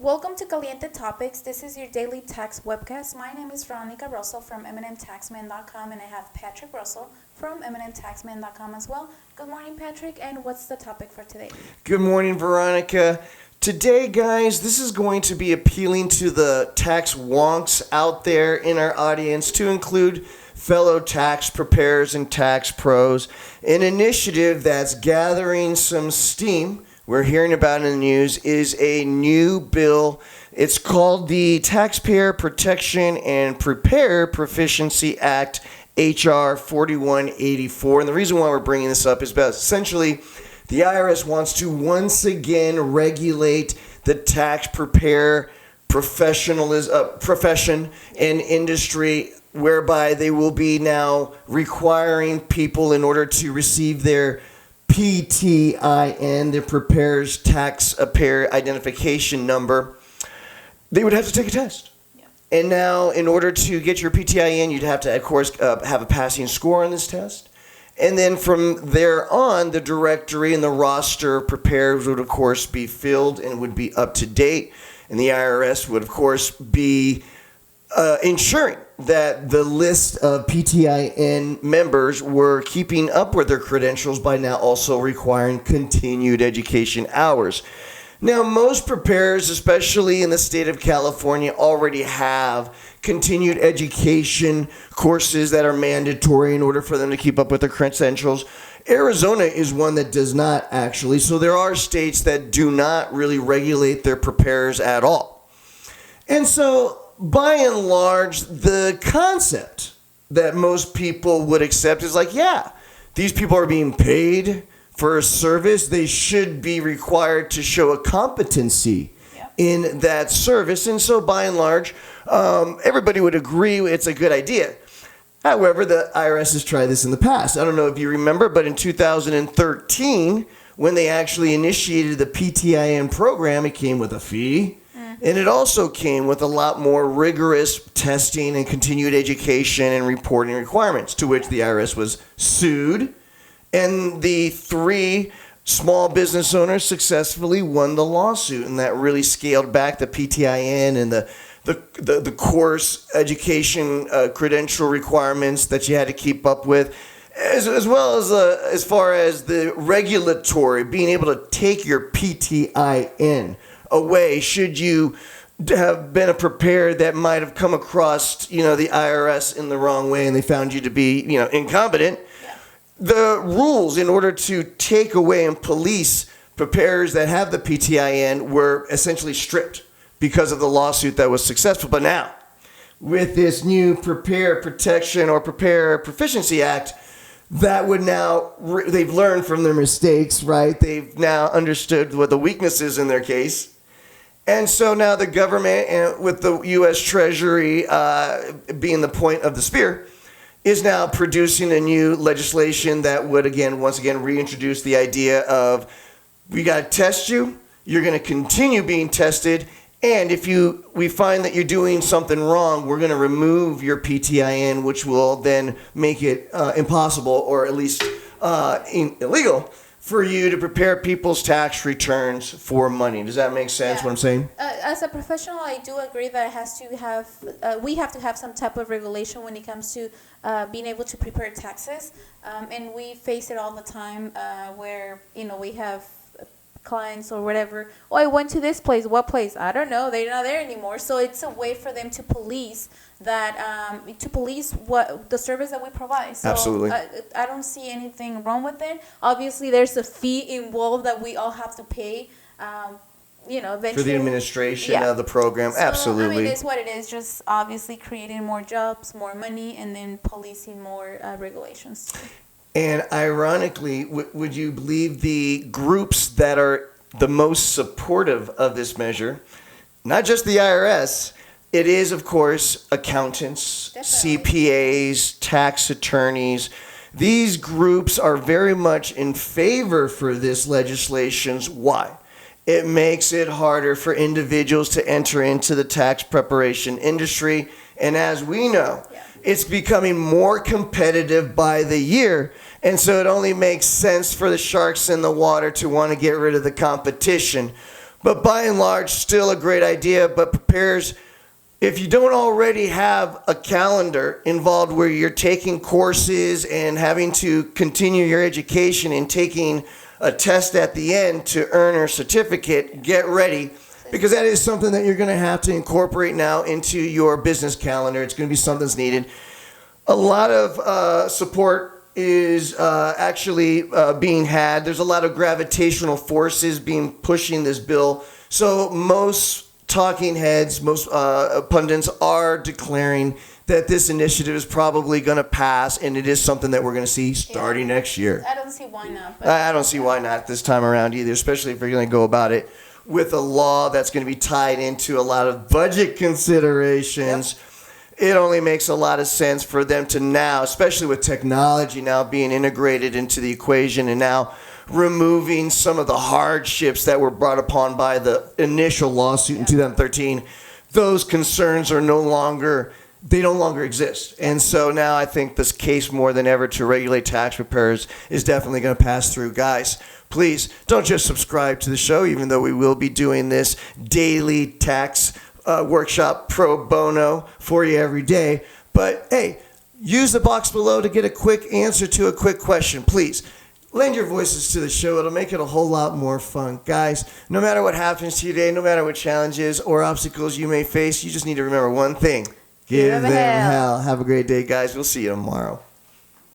Welcome to Caliente Topics. This is your daily tax webcast. My name is Veronica Russell from MMTAXMAN.com, and I have Patrick Russell from MMTAXMAN.com as well. Good morning, Patrick, and what's the topic for today? Good morning, Veronica. Today, guys, this is going to be appealing to the tax wonks out there in our audience, to include fellow tax preparers and tax pros. An initiative that's gathering some steam, we're hearing about in the news, is a new bill. It's called the Taxpayer Protection and Preparer Proficiency Act, HR 4184. And the reason why we're bringing this up is because essentially the IRS wants to once again regulate the tax preparer profession and industry, whereby they will be now requiring people, in order to receive their PTIN, the Preparer's Taxpayer Identification Number, they would have to take a test. Yeah. And now, in order to get your PTIN, you'd have to, of course, have a passing score on this test. And then from there on, the directory and the roster of preparers would, of course, be filled and would be up to date. And the IRS would, of course, be ensuring that the list of PTIN members were keeping up with their credentials by now also requiring continued education hours. Now, most preparers, especially in the state of California, already have continued education courses that are mandatory in order for them to keep up with their credentials. Arizona is one that does not, actually. So there are states that do not really regulate their preparers at all. And so, by and large, the concept that most people would accept is like, yeah, these people are being paid for a service. They should be required to show a competency in that service. And so, by and large, everybody would agree it's a good idea. However, the IRS has tried this in the past. I don't know if you remember, but in 2013, when they actually initiated the PTIN program, it came with a fee. And it also came with a lot more rigorous testing and continued education and reporting requirements, to which the IRS was sued. And the 3 small business owners successfully won the lawsuit. And that really scaled back the PTIN and the course education credential requirements that you had to keep up with, as well as far as the regulatory, being able to take your PTIN away should you have been a preparer that might have come across, the IRS in the wrong way and they found you to be, incompetent. Yeah. The rules in order to take away and police preparers that have the PTIN were essentially stripped because of the lawsuit that was successful. But now, with this new Preparer Protection or Preparer Proficiency Act, that would now, they've learned from their mistakes, right? They've now understood what the weakness is in their case. And so now the government, and with the U.S. Treasury being the point of the spear, is now producing a new legislation that would, once again, reintroduce the idea of, we got to test you, you're going to continue being tested, and if we find that you're doing something wrong, we're going to remove your PTIN, which will then make it impossible, or at least illegal, for you to prepare people's tax returns for money. Does that make sense, what I'm saying? As a professional, I do agree that it has to have, we have to have some type of regulation when it comes to being able to prepare taxes. And we face it all the time where, we have clients or whatever. Oh, I went to this place. What place? I don't know. They're not there anymore. So it's a way for them to police that, what the service that we provide. So absolutely. I don't see anything wrong with it. Obviously, there's a fee involved that we all have to pay. Eventually. For the administration of the program. So, absolutely. It's what it is. Just obviously creating more jobs, more money, and then policing more regulations. And ironically, would you believe the groups that are the most supportive of this measure, not just the IRS, it is, of course, accountants, definitely. CPAs, tax attorneys. These groups are very much in favor for this legislation. Why? It makes it harder for individuals to enter into the tax preparation industry. And as we know, it's becoming more competitive by the year. And so it only makes sense for the sharks in the water to want to get rid of the competition. But by and large, still a great idea, but prepares, if you don't already have a calendar involved where you're taking courses and having to continue your education and taking a test at the end to earn a certificate, get ready, because that is something that you're going to have to incorporate now into your business calendar. It's going to be something that's needed. A lot of support is actually being had. There's a lot of gravitational forces pushing this bill. So most talking heads, most pundits are declaring that this initiative is probably going to pass, and it is something that we're going to see starting next year. I don't see why not. But I don't see why not this time around either, especially if you're going to go about it with a law that's going to be tied into a lot of budget considerations. It only makes a lot of sense for them to now, especially with technology now being integrated into the equation and now removing some of the hardships that were brought upon by the initial lawsuit in 2013, those concerns are no longer exist. And so now I think this case more than ever to regulate tax preparers is definitely going to pass through. Guys, please don't just subscribe to the show, even though we will be doing this daily tax workshop pro bono for you every day. But hey, use the box below to get a quick answer to a quick question, please. Lend your voices to the show. It'll make it a whole lot more fun. Guys, no matter what happens to you today, no matter what challenges or obstacles you may face, you just need to remember one thing. Give them hell. Have a great day, guys. We'll see you tomorrow.